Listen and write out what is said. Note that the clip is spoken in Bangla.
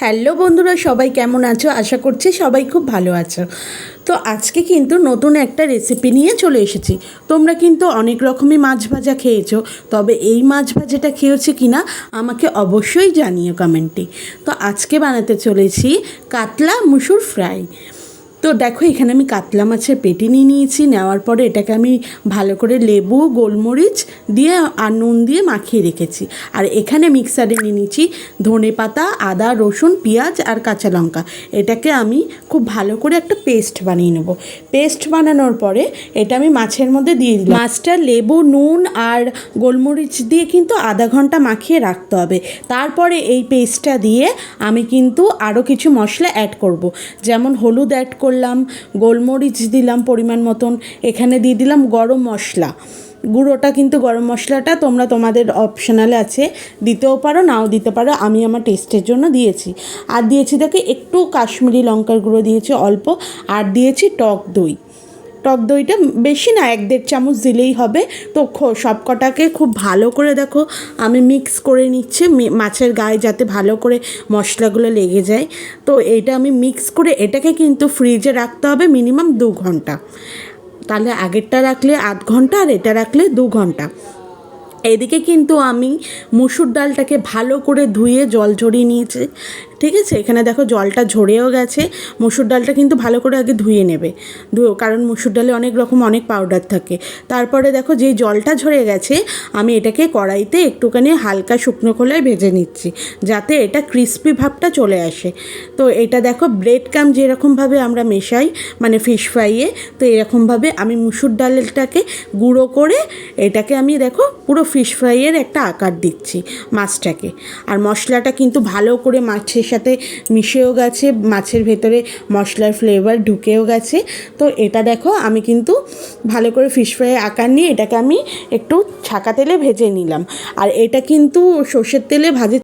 হ্যালো বন্ধুরা, সবাই কেমন আছো? আশা করছি সবাই খুব ভালো আছো। তো আজকে কিন্তু নতুন একটা রেসিপি নিয়ে চলে এসেছি। তোমরা কিন্তু অনেক রকমই মাছ ভাজা খেয়েছো, তবে এই মাছ ভাজাটা খেয়েছে কিনা আমাকে অবশ্যই জানিও কমেন্টে। তো আজকে বানাতে চলেছি কাতলা মুসুর ফ্রাই। তো দেখো, এখানে আমি কাতলা মাছের পেটি নিয়ে নিয়েছি। নেওয়ার পরে এটাকে আমি ভালো করে লেবু, গোলমরিচ দিয়ে আর নুন দিয়ে মাখিয়ে রেখেছি। আর এখানে মিক্সারে নিয়ে নিয়েছি ধনেপাতা, আদা, রসুন, পেঁয়াজ আর কাঁচা লঙ্কা। এটাকে আমি খুব ভালো করে একটা পেস্ট বানিয়ে নেব। পেস্ট বানানোর পরে এটা আমি মাছের মধ্যে দিয়ে দিলাম। মাছটা লেবু, নুন আর গোলমরিচ দিয়ে কিন্তু আধা ঘন্টা মাখিয়ে রাখতে হবে। তারপরে এই পেস্টটা দিয়ে আমি কিন্তু আরও কিছু মশলা অ্যাড করব। যেমন হলুদ অ্যাড করলাম, গোলমরিচ দিলাম পরিমাণ মতন, এখানে দিয়ে দিলাম গরম মশলা গুঁড়োটা। কিন্তু গরম মশলাটা তোমরা তোমাদের অপশনালে আছে, দিতেও পারো নাও দিতে পারো। আমি আমার টেস্টের জন্য দিয়েছি। আর দিয়েছি দেখে একটু কাশ্মীরি লঙ্কার গুঁড়ো দিয়েছি অল্প, আর দিয়েছি টক দই। টক দইটা বেশি না, 1-1.5 চামচ দিলেই হবে। তো সব কটাকে খুব ভালো করে দেখো আমি মিক্স করে নিচ্ছি মাছের গায়ে, যাতে ভালো করে মশলাগুলো লেগে যায়। তো এইটা আমি মিক্স করে এটাকে কিন্তু ফ্রিজে রাখতে হবে মিনিমাম 2 ঘন্টা। তাহলে আগেরটা রাখলে 8 ঘন্টা আর এটা রাখলে 2 ঘন্টা। এদিকে কিন্তু আমি মুসুর ডালটাকে ভালো করে ধুয়ে জল ঝরিয়ে নিয়েছি। ঠিক আছে, এখানে দেখো জলটা ঝরেও গেছে। মুসুর ডালটা কিন্তু ভালো করে আগে ধুয়ে নেবে, কারণ মুসুর ডালে অনেক পাউডার থাকে। তারপরে দেখো যেই জলটা ঝরে গেছে, আমি এটাকে কড়াইতে একটুখানি হালকা শুকনো খোলায় ভেজে নিচ্ছি, যাতে এটা ক্রিস্পি ভাবটা চলে আসে। তো এটা দেখো ব্রেড ক্রাম্ব যেরকমভাবে আমরা মেশাই মানে ফিশ ফ্রাইয়ে, তো এরকমভাবে আমি মুসুর ডালটাকে গুঁড়ো করে এটাকে আমি দেখো পুরো ফিশ ফ্রাইয়ের একটা আকার দিচ্ছি মাছটাকে। আর মশলাটা কিন্তু ভালো করে মাছের সাথে মিশেও গেছে, মাছের ভেতরে মশলার ফ্লেভার ঢুকেও গেছে। তো এটা দেখো আমি কিন্তু ভালো করে ফিশ ফ্রাইয়ের আকার নিয়ে এটাকে আমি একটু ছাকা তেলে ভেজে নিলাম। আর এটা কিন্তু সর্ষের তেলে ভাজে